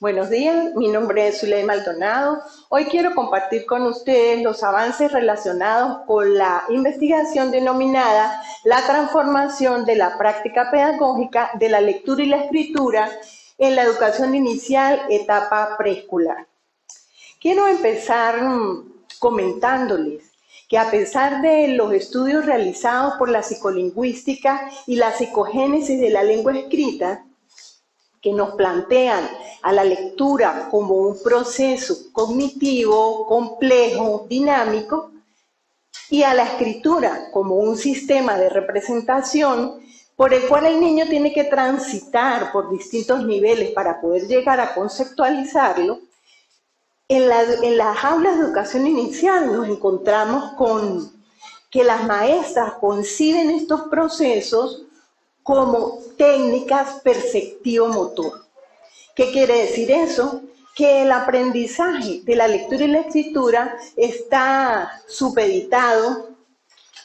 Buenos días, mi nombre es Zuley Maldonado. Hoy quiero compartir con ustedes los avances relacionados con la investigación denominada la transformación de la práctica pedagógica de la lectura y la escritura en la educación inicial, etapa preescolar. Quiero empezar comentándoles que a pesar de los estudios realizados por la psicolingüística y la psicogénesis de la lengua escrita, que nos plantean a la lectura como un proceso cognitivo, complejo, dinámico, y a la escritura como un sistema de representación por el cual el niño tiene que transitar por distintos niveles para poder llegar a conceptualizarlo. En las aulas de educación inicial nos encontramos con que las maestras conciben estos procesos como técnicas perceptivo-motor. ¿Qué quiere decir eso? Que el aprendizaje de la lectura y la escritura está supeditado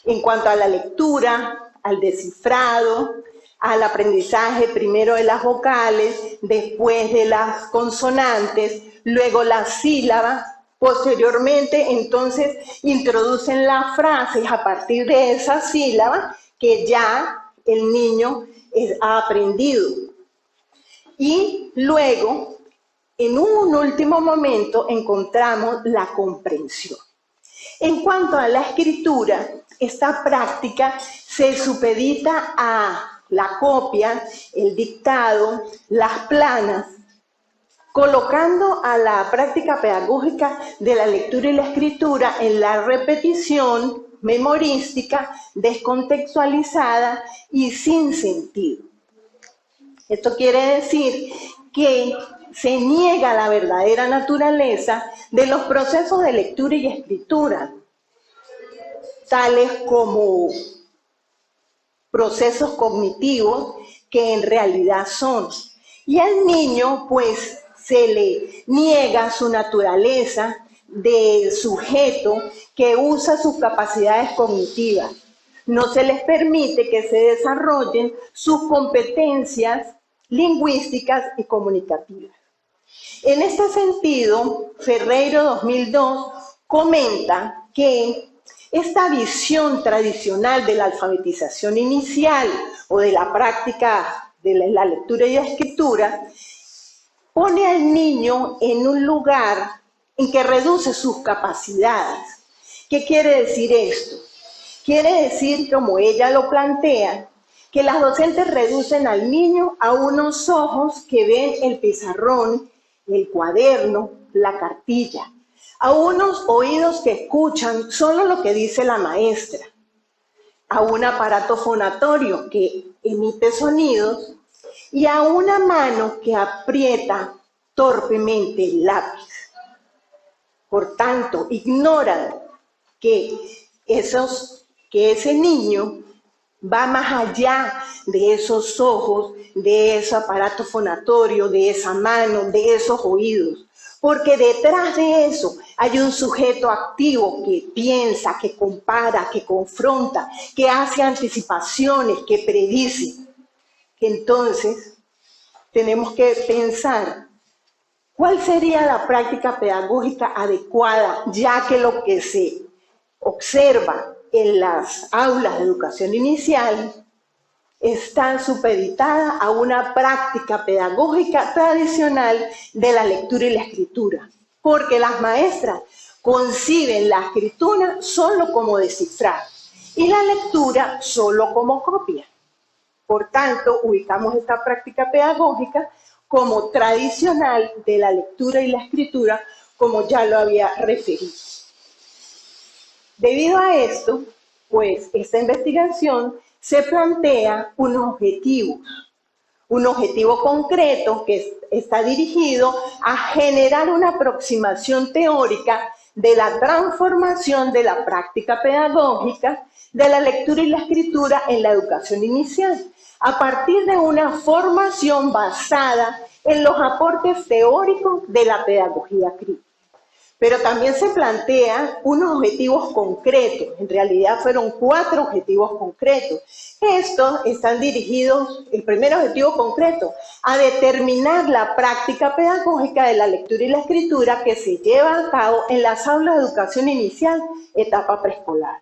en cuanto a la lectura, al descifrado, al aprendizaje primero de las vocales, después de las consonantes, luego las sílabas, posteriormente entonces introducen las frases a partir de esas sílabas que ya el niño ha aprendido. Y luego, en un último momento, encontramos la comprensión. En cuanto a la escritura, esta práctica se supedita a la copia, el dictado, las planas, colocando a la práctica pedagógica de la lectura y la escritura en la repetición memorística, descontextualizada y sin sentido. Esto quiere decir que se niega la verdadera naturaleza de los procesos de lectura y escritura, tales como procesos cognitivos que en realidad son. Y al niño, pues, se le niega su naturaleza de sujeto que usa sus capacidades cognitivas. No se les permite que se desarrollen sus competencias lingüísticas y comunicativas. En este sentido, Ferreiro 2002 comenta que esta visión tradicional de la alfabetización inicial o de la práctica de la lectura y la escritura pone al niño en un lugar en que reduce sus capacidades. ¿Qué quiere decir esto? Quiere decir, como ella lo plantea, que las docentes reducen al niño a unos ojos que ven el pizarrón, el cuaderno, la cartilla, a unos oídos que escuchan solo lo que dice la maestra, a un aparato fonatorio que emite sonidos y a una mano que aprieta torpemente el lápiz. Por tanto, ignoran que ese niño va más allá de esos ojos, de ese aparato fonatorio, de esa mano, de esos oídos. Porque detrás de eso hay un sujeto activo que piensa, que compara, que confronta, que hace anticipaciones, que predice. Entonces, tenemos que pensar cuál sería la práctica pedagógica adecuada, ya que lo que se observa en las aulas de educación inicial está supeditada a una práctica pedagógica tradicional de la lectura y la escritura, porque las maestras conciben la escritura solo como descifrar y la lectura solo como copia. Por tanto, ubicamos esta práctica pedagógica como tradicional de la lectura y la escritura, como ya lo había referido. Debido a esto, pues esta investigación se plantea unos objetivos, un objetivo concreto que está dirigido a generar una aproximación teórica de la transformación de la práctica pedagógica de la lectura y la escritura en la educación inicial, a partir de una formación basada en los aportes teóricos de la pedagogía crítica. pero también se plantean unos objetivos concretos. En realidad fueron 4 objetivos concretos. Estos están dirigidos, el primer objetivo concreto, a determinar la práctica pedagógica de la lectura y la escritura que se lleva a cabo en las aulas de educación inicial, etapa preescolar.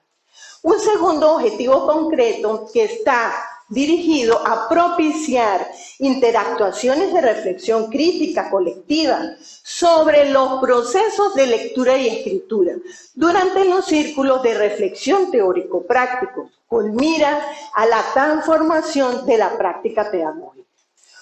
Un segundo objetivo concreto que está dirigido a propiciar interactuaciones de reflexión crítica colectiva sobre los procesos de lectura y escritura durante los círculos de reflexión teórico-prácticos, con mira a la transformación de la práctica pedagógica.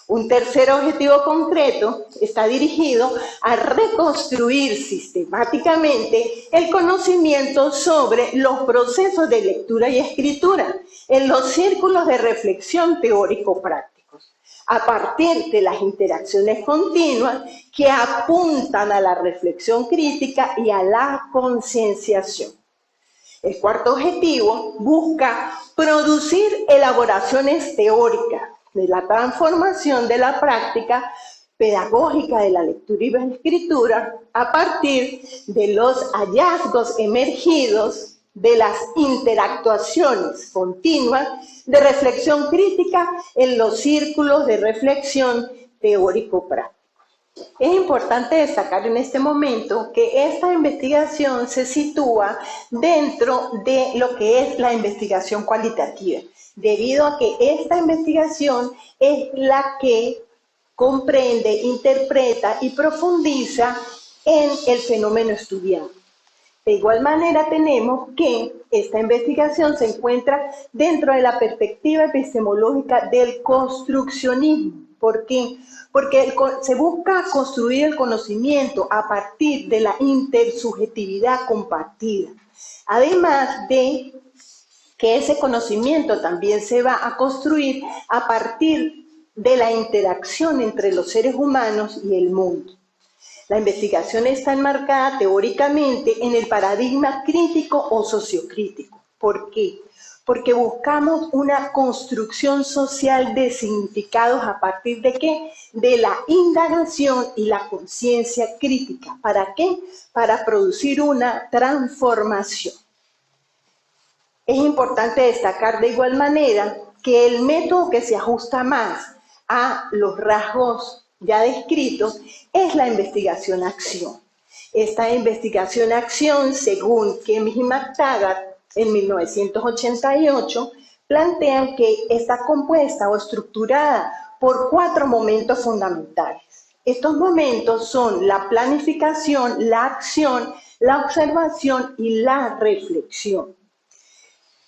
Un tercer objetivo concreto está dirigido a reconstruir sistemáticamente el conocimiento sobre los procesos de lectura y escritura en los círculos de reflexión teórico-prácticos, a partir de las interacciones continuas que apuntan a la reflexión crítica y a la concienciación. El cuarto objetivo busca producir elaboraciones teóricas de la transformación de la práctica pedagógica de la lectura y la escritura a partir de los hallazgos emergidos de las interactuaciones continuas de reflexión crítica en los círculos de reflexión teórico-práctica. Es importante destacar en este momento que esta investigación se sitúa dentro de lo que es la investigación cualitativa, debido a que esta investigación es la que comprende, interpreta y profundiza en el fenómeno estudiado. De igual manera tenemos que esta investigación se encuentra dentro de la perspectiva epistemológica del construccionismo. ¿Por qué? Porque se busca construir el conocimiento a partir de la intersubjetividad compartida. Además de que ese conocimiento también se va a construir a partir de la interacción entre los seres humanos y el mundo. La investigación está enmarcada teóricamente en el paradigma crítico o sociocrítico. ¿Por qué? Porque buscamos una construcción social de significados a partir de ¿qué? De la indagación y la conciencia crítica. ¿Para qué? Para producir una transformación. Es importante destacar de igual manera que el método que se ajusta más a los rasgos ya descritos es la investigación-acción. Esta investigación-acción, según Kempis y McTaggart, en 1988, plantean que está compuesta o estructurada por 4 momentos fundamentales. Estos momentos son la planificación, la acción, la observación y la reflexión.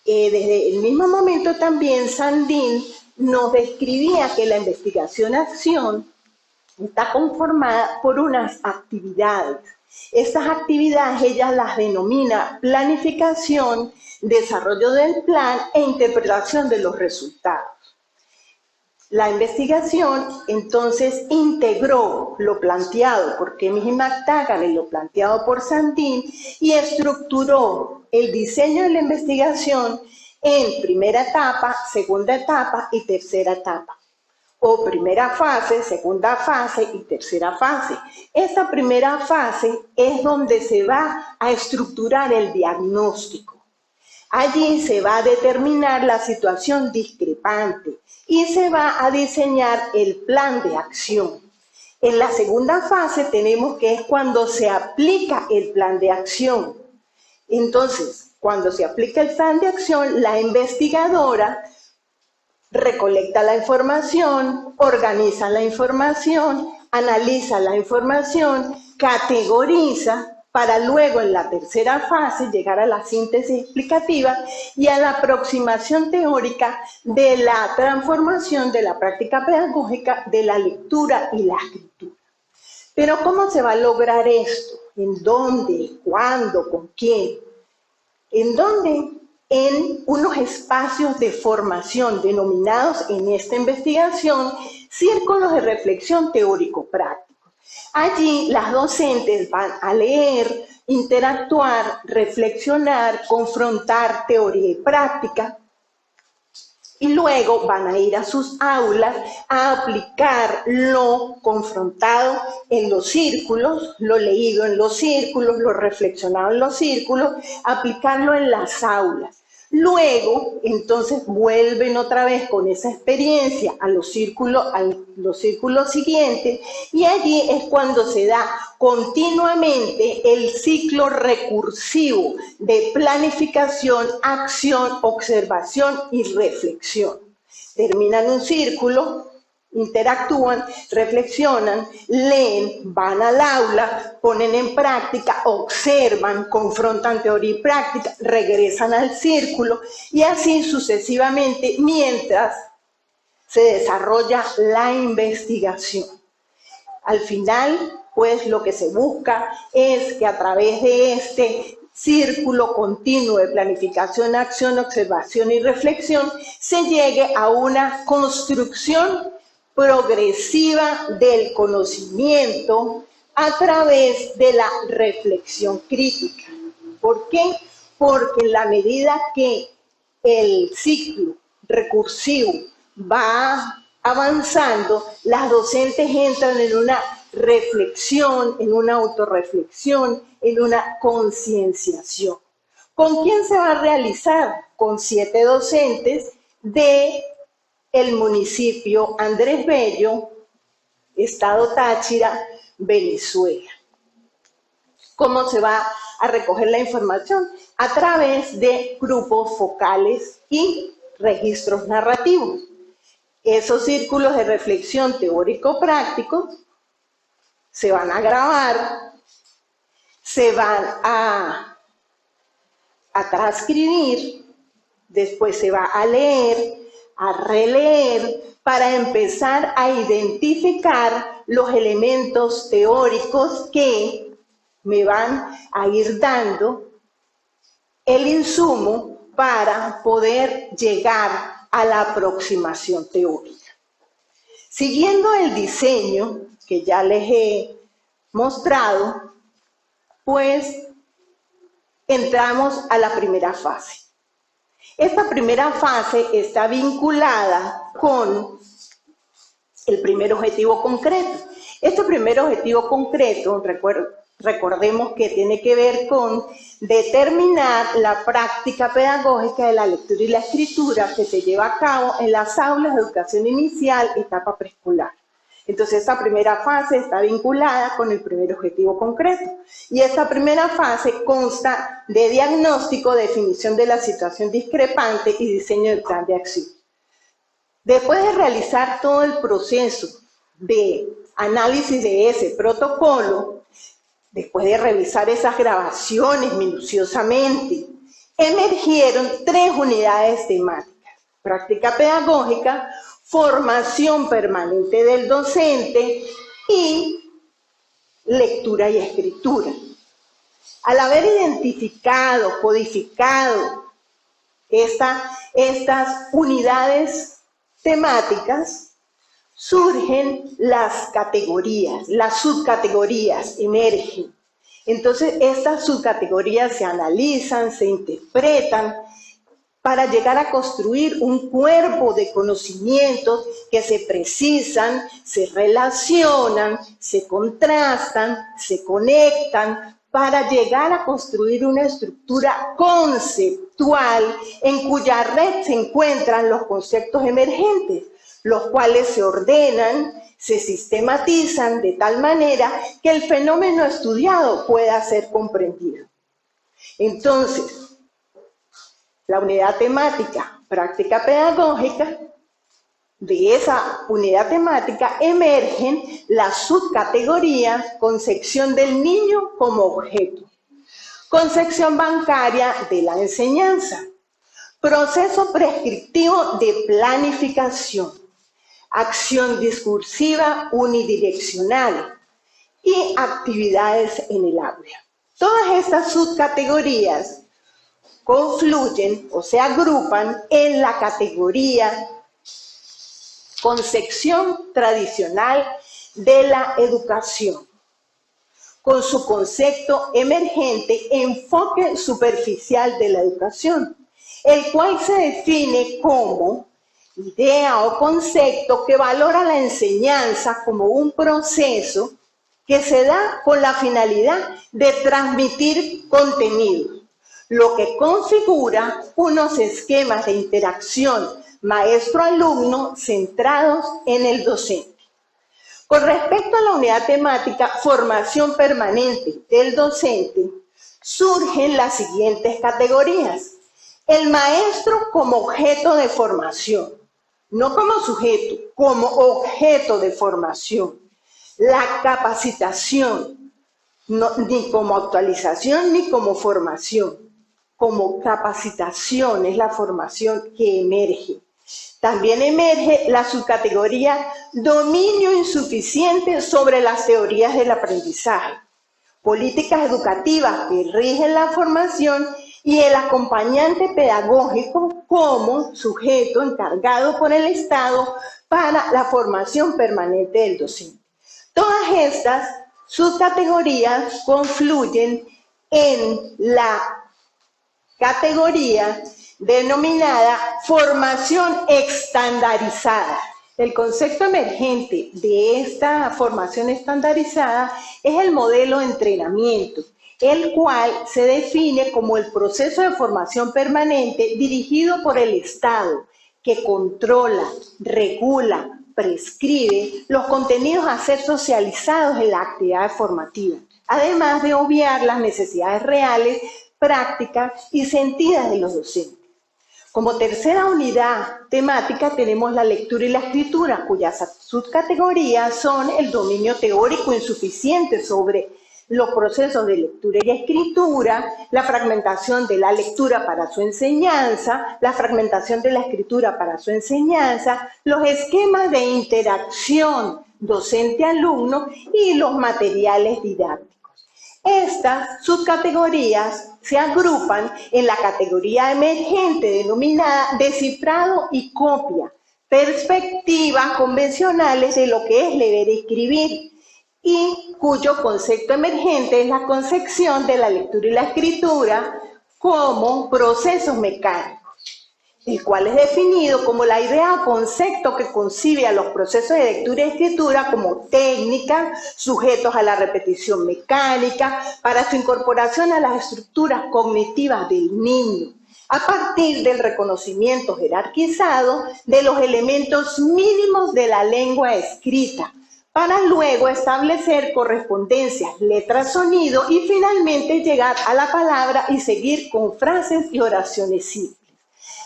Desde el mismo momento también Sandin nos describía que la investigación-acción está conformada por unas actividades. Estas actividades ella las denomina planificación, desarrollo del plan e interpretación de los resultados. La investigación entonces integró lo planteado por Kempis y McTaggart y lo planteado por Sandin y estructuró el diseño de la investigación en primera etapa, segunda etapa y tercera etapa, o primera fase, segunda fase y tercera fase. Esta primera fase es donde se va a estructurar el diagnóstico. Allí se va a determinar la situación discrepante y se va a diseñar el plan de acción. En la segunda fase tenemos que es cuando se aplica el plan de acción. Entonces, cuando se aplica el plan de acción, la investigadora recolecta la información, organiza la información, analiza la información, categoriza, para luego en la tercera fase llegar a la síntesis explicativa y a la aproximación teórica de la transformación de la práctica pedagógica de la lectura y la escritura. Pero ¿cómo se va a lograr esto? ¿En dónde? ¿Cuándo? ¿Con quién? ¿En dónde? En unos espacios de formación denominados en esta investigación círculos de reflexión teórico-práctica. Allí las docentes van a leer, interactuar, reflexionar, confrontar teoría y práctica Y luego van a ir a sus aulas a aplicar lo confrontado en los círculos, lo leído en los círculos, lo reflexionado en los círculos, aplicarlo en las aulas. Luego, entonces, vuelven otra vez con esa experiencia a los círculos siguientes, y allí es cuando se da continuamente el ciclo recursivo de planificación, acción, observación y reflexión. Terminan un círculo, interactúan, reflexionan, leen, van al aula, ponen en práctica, observan, confrontan teoría y práctica, regresan al círculo y así sucesivamente mientras se desarrolla la investigación. Al final, pues lo que se busca es que a través de este círculo continuo de planificación, acción, observación y reflexión se llegue a una construcción progresiva del conocimiento a través de la reflexión crítica. ¿Por qué? Porque en la medida que el ciclo recursivo va avanzando, las docentes entran en una reflexión, en una autorreflexión, en una concienciación. ¿Con quién se va a realizar? Con 7 docentes de el municipio Andrés Bello, estado Táchira, Venezuela. ¿Cómo se va a recoger la información? A través de grupos focales y registros narrativos. Esos círculos de reflexión teórico-prácticos se van a grabar, se van a transcribir, después se va a leer, a releer, para empezar a identificar los elementos teóricos que me van a ir dando el insumo para poder llegar a la aproximación teórica. Siguiendo el diseño que ya les he mostrado, pues entramos a la primera fase. Esta primera fase está vinculada con el primer objetivo concreto. Este primer objetivo concreto, recordemos que tiene que ver con determinar la práctica pedagógica de la lectura y la escritura que se lleva a cabo en las aulas de educación inicial, etapa preescolar. Entonces, esta primera fase está vinculada con el primer objetivo concreto. Y esta primera fase consta de diagnóstico, definición de la situación discrepante y diseño del plan de acción. Después de realizar todo el proceso de análisis de ese protocolo, después de revisar esas grabaciones minuciosamente, emergieron 3 unidades temáticas: práctica pedagógica, formación permanente del docente y lectura y escritura. Al haber identificado, codificado estas unidades temáticas, surgen las categorías, las subcategorías emergen. Entonces, estas subcategorías se analizan, se interpretan, para llegar a construir un cuerpo de conocimientos que se precisan, se relacionan, se contrastan, se conectan, para llegar a construir una estructura conceptual en cuya red se encuentran los conceptos emergentes, los cuales se ordenan, se sistematizan de tal manera que el fenómeno estudiado pueda ser comprendido. Entonces, la unidad temática, práctica pedagógica, de esa unidad temática emergen las subcategorías: concepción del niño como objeto, concepción bancaria de la enseñanza, proceso prescriptivo de planificación, acción discursiva unidireccional y actividades en el aula. Todas estas subcategorías confluyen o se agrupan en la categoría concepción tradicional de la educación, con su concepto emergente enfoque superficial de la educación, el cual se define como idea o concepto que valora la enseñanza como un proceso que se da con la finalidad de transmitir contenido, lo que configura unos esquemas de interacción maestro-alumno centrados en el docente. Con respecto a la unidad temática formación permanente del docente, surgen las siguientes categorías. El maestro como objeto de formación, no como sujeto, como objeto de formación. La capacitación, ni como actualización ni como formación. Como capacitación es la formación que emerge. También emerge la subcategoría dominio insuficiente sobre las teorías del aprendizaje, políticas educativas que rigen la formación y el acompañante pedagógico como sujeto encargado por el Estado para la formación permanente del docente. Todas estas subcategorías confluyen en la categoría denominada formación estandarizada. El concepto emergente de esta formación estandarizada es el modelo de entrenamiento, el cual se define como el proceso de formación permanente dirigido por el Estado, que controla, regula, prescribe los contenidos a ser socializados en la actividad formativa, además de obviar las necesidades reales, prácticas y sentidas de los docentes. Como tercera unidad temática tenemos la lectura y la escritura, cuyas subcategorías son el dominio teórico insuficiente sobre los procesos de lectura y escritura, la fragmentación de la lectura para su enseñanza, la fragmentación de la escritura para su enseñanza, los esquemas de interacción docente-alumno y los materiales didácticos. Estas subcategorías se agrupan en la categoría emergente denominada descifrado y copia, perspectivas convencionales de lo que es leer y escribir, y cuyo concepto emergente es la concepción de la lectura y la escritura como procesos mecánicos, el cual es definido como la idea o concepto que concibe a los procesos de lectura y escritura como técnicas, sujetos a la repetición mecánica, para su incorporación a las estructuras cognitivas del niño, a partir del reconocimiento jerarquizado de los elementos mínimos de la lengua escrita, para luego establecer correspondencias letra-sonido y finalmente llegar a la palabra y seguir con frases y oraciones simples.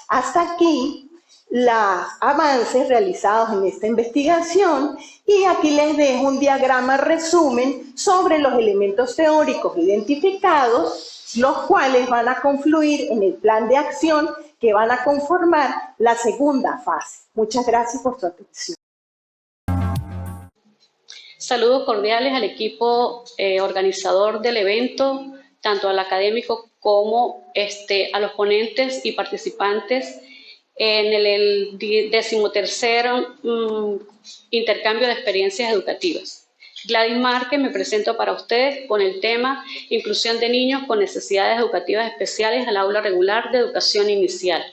Hasta aquí los avances realizados en esta investigación, y aquí les dejo un diagrama resumen sobre los elementos teóricos identificados, los cuales van a confluir en el plan de acción que van a conformar la segunda fase. Muchas gracias por su atención. Saludos cordiales al equipo organizador del evento, tanto al académico como a los ponentes y participantes en el 13º intercambio de experiencias educativas. Gladys Márquez, me presento para ustedes con el tema Inclusión de niños con necesidades educativas especiales al aula regular de educación inicial.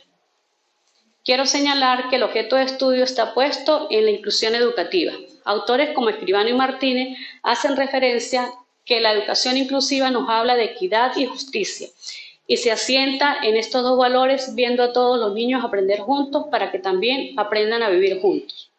Quiero señalar que el objeto de estudio está puesto en la inclusión educativa. Autores como Escribano y Martínez hacen referencia que la educación inclusiva nos habla de equidad y justicia y se asienta en estos dos valores, viendo a todos los niños aprender juntos para que también aprendan a vivir juntos.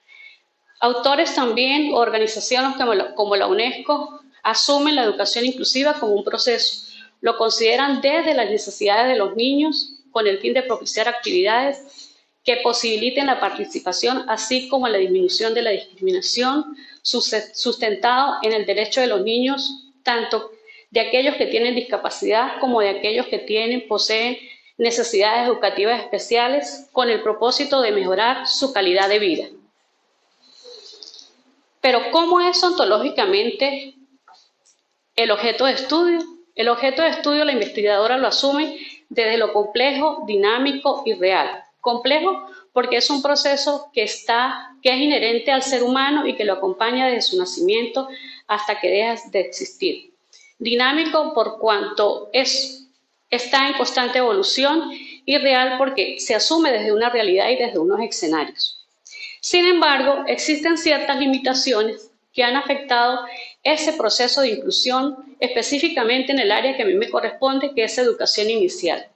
Autores también, organizaciones como la UNESCO, asumen la educación inclusiva como un proceso. Lo consideran desde las necesidades de los niños con el fin de propiciar actividades que posibiliten la participación, así como la disminución de la discriminación, sustentado en el derecho de los niños, tanto de aquellos que tienen discapacidad como de aquellos que poseen necesidades educativas especiales, con el propósito de mejorar su calidad de vida. Pero, ¿cómo es ontológicamente el objeto de estudio? El objeto de estudio la investigadora lo asume desde lo complejo, dinámico y real. Complejo porque es un proceso que es inherente al ser humano y que lo acompaña desde su nacimiento hasta que deja de existir. Dinámico por cuanto está en constante evolución irreal porque se asume desde una realidad y desde unos escenarios. Sin embargo, existen ciertas limitaciones que han afectado ese proceso de inclusión, específicamente en el área que a mí me corresponde, que es educación inicial.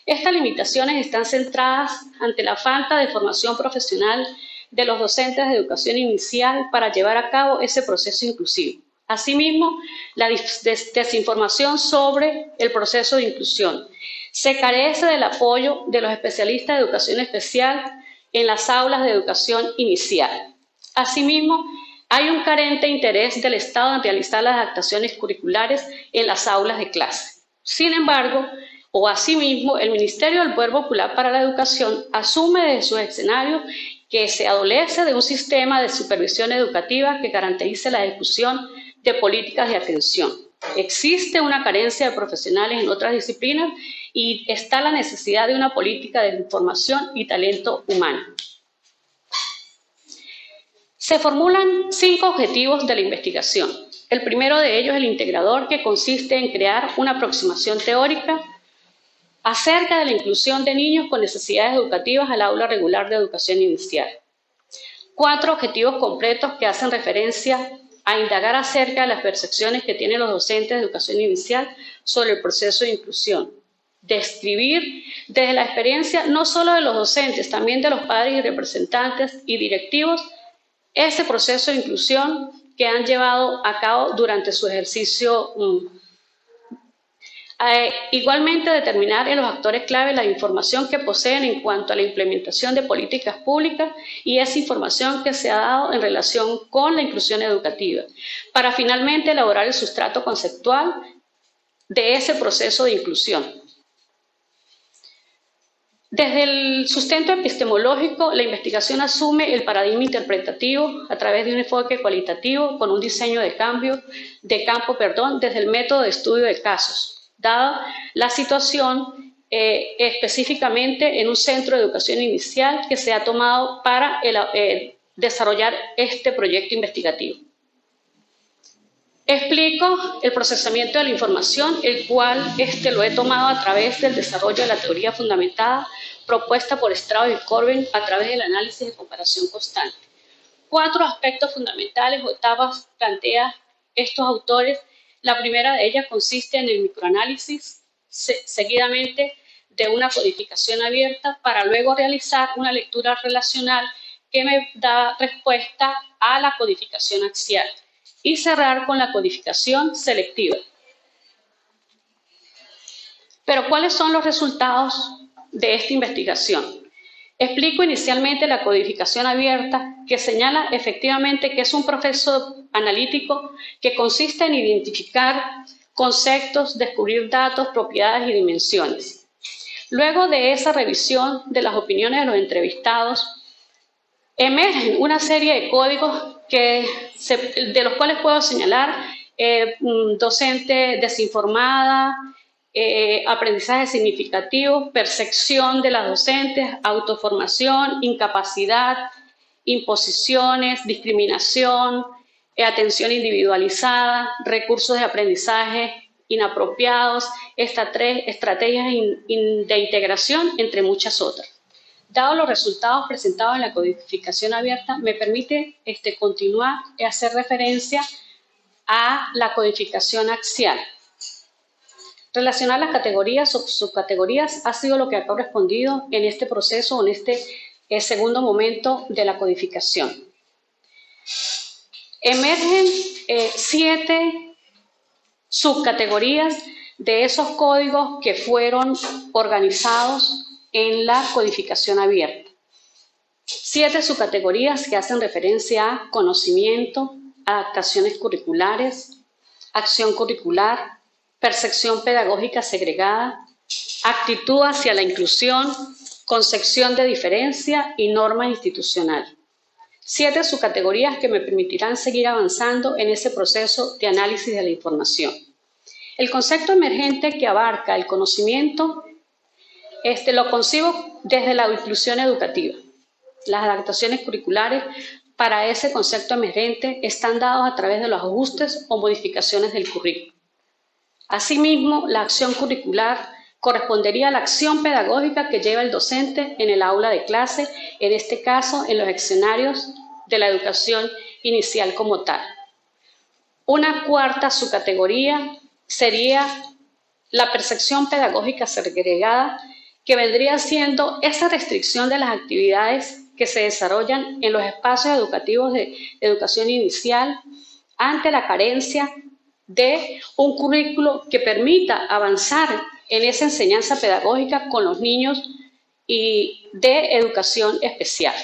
Estas limitaciones están centradas ante la falta de formación profesional de los docentes de educación inicial para llevar a cabo ese proceso inclusivo. Asimismo, la desinformación sobre el proceso de inclusión. Se carece del apoyo de los especialistas de educación especial en las aulas de educación inicial. Asimismo, hay un carente interés del Estado en realizar las adaptaciones curriculares en las aulas de clase. Sin embargo, asimismo, el Ministerio del Poder Popular para la Educación asume desde su escenario que se adolece de un sistema de supervisión educativa que garantice la ejecución de políticas de atención. Existe una carencia de profesionales en otras disciplinas y está la necesidad de una política de información y talento humano. Se formulan 5 objetivos de la investigación. El primero de ellos es el integrador, que consiste en crear una aproximación teórica acerca de la inclusión de niños con necesidades educativas al aula regular de educación inicial. 4 objetivos completos que hacen referencia a indagar acerca de las percepciones que tienen los docentes de educación inicial sobre el proceso de inclusión. Describir desde la experiencia no solo de los docentes, también de los padres y representantes y directivos, ese proceso de inclusión que han llevado a cabo durante su ejercicio. Igualmente, determinar en los actores clave la información que poseen en cuanto a la implementación de políticas públicas y esa información que se ha dado en relación con la inclusión educativa, para finalmente elaborar el sustrato conceptual de ese proceso de inclusión. Desde el sustento epistemológico, la investigación asume el paradigma interpretativo a través de un enfoque cualitativo con un diseño de campo, desde el método de estudio de casos, dada la situación específicamente en un centro de educación inicial que se ha tomado para desarrollar este proyecto investigativo. Explico el procesamiento de la información, el cual lo he tomado a través del desarrollo de la teoría fundamentada propuesta por Strauss y Corbin a través del análisis de comparación constante. 4 aspectos fundamentales o etapas plantean estos autores. La primera de ellas consiste en el microanálisis, seguidamente de una codificación abierta, para luego realizar una lectura relacional que me da respuesta a la codificación axial y cerrar con la codificación selectiva. Pero, ¿cuáles son los resultados de esta investigación? Explico inicialmente la codificación abierta, que señala efectivamente que es un proceso analítico que consiste en identificar conceptos, descubrir datos, propiedades y dimensiones. Luego de esa revisión de las opiniones de los entrevistados, emergen una serie de códigos de los cuales puedo señalar docente desinformada, aprendizaje significativo, percepción de las docentes, autoformación, incapacidad, imposiciones, discriminación, atención individualizada, recursos de aprendizaje inapropiados, estrategias de integración, entre muchas otras. Dados los resultados presentados en la codificación abierta, me permite continuar y hacer referencia a la codificación axial. Relacionar las categorías o subcategorías ha sido lo que ha correspondido en este proceso, en este segundo momento de la codificación. Emergen 7 subcategorías de esos códigos que fueron organizados en la codificación abierta. 7 subcategorías que hacen referencia a conocimiento, adaptaciones curriculares, acción curricular, percepción pedagógica segregada, actitud hacia la inclusión, concepción de diferencia y norma institucional. 7 subcategorías que me permitirán seguir avanzando en ese proceso de análisis de la información. El concepto emergente que abarca el conocimiento lo concibo desde la inclusión educativa. Las adaptaciones curriculares para ese concepto emergente están dados a través de los ajustes o modificaciones del currículo. Asimismo, la acción curricular correspondería a la acción pedagógica que lleva el docente en el aula de clase, en este caso en los escenarios de la educación inicial como tal. Una cuarta subcategoría sería la percepción pedagógica segregada, que vendría siendo esa restricción de las actividades que se desarrollan en los espacios educativos de educación inicial ante la carencia de un currículo que permita avanzar en esa enseñanza pedagógica con los niños y de educación especial.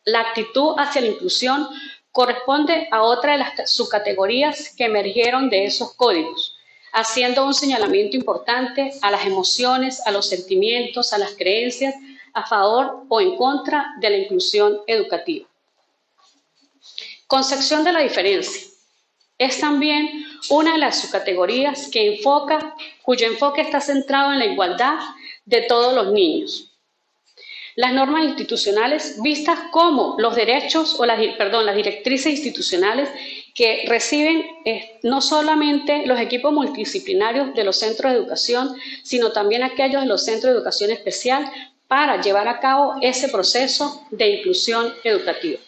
La actitud hacia la inclusión corresponde a otra de las subcategorías que emergieron de esos códigos, haciendo un señalamiento importante a las emociones, a los sentimientos, a las creencias a favor o en contra de la inclusión educativa. Concepción de la diferencia. Es también una de las subcategorías cuyo enfoque está centrado en la igualdad de todos los niños. Las normas institucionales vistas como los derechos o las directrices institucionales que reciben no solamente los equipos multidisciplinarios de los centros de educación, sino también aquellos de los centros de educación especial para llevar a cabo ese proceso de inclusión educativa.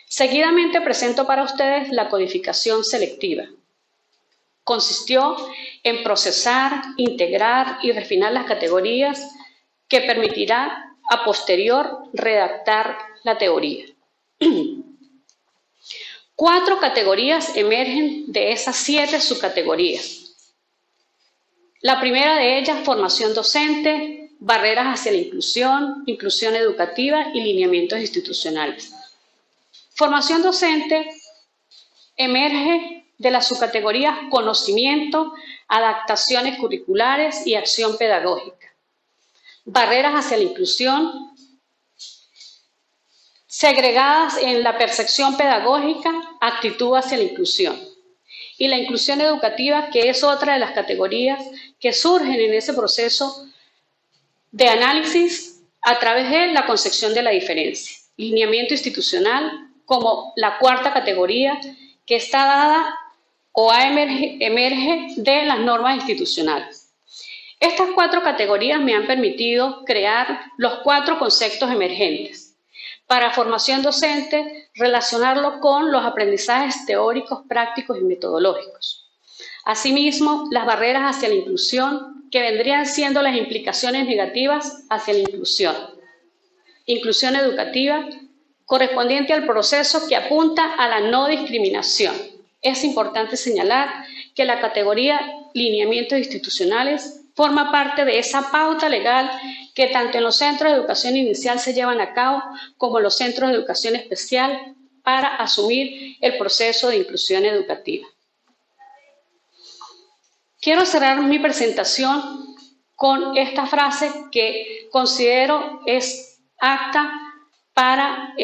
Seguidamente presento para ustedes la codificación selectiva. Consistió en procesar, integrar y refinar las categorías que permitirá a posterior redactar la teoría. 4 categorías emergen de esas 7 subcategorías. La primera de ellas, formación docente, barreras hacia la inclusión, inclusión educativa y lineamientos institucionales. Formación docente emerge de las subcategorías conocimiento, adaptaciones curriculares y acción pedagógica. Barreras hacia la inclusión, segregadas en la percepción pedagógica, actitud hacia la inclusión. Y la inclusión educativa, que es otra de las categorías que surgen en ese proceso de análisis a través de la concepción de la diferencia. Lineamiento institucional como la cuarta categoría que está dada o emerge de las normas institucionales. Estas 4 categorías me han permitido crear los 4 conceptos emergentes. Para formación docente, relacionarlo con los aprendizajes teóricos, prácticos y metodológicos. Asimismo, las barreras hacia la inclusión, que vendrían siendo las implicaciones negativas hacia la inclusión. Inclusión educativa, correspondiente al proceso que apunta a la no discriminación. Es importante señalar que la categoría lineamientos institucionales forma parte de esa pauta legal que tanto en los centros de educación inicial se llevan a cabo como en los centros de educación especial para asumir el proceso de inclusión educativa. Quiero cerrar mi presentación con esta frase que considero es apta para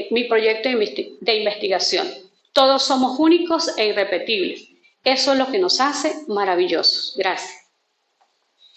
mi proyecto de investigación. Todos somos únicos e irrepetibles. Eso es lo que nos hace maravillosos. Gracias.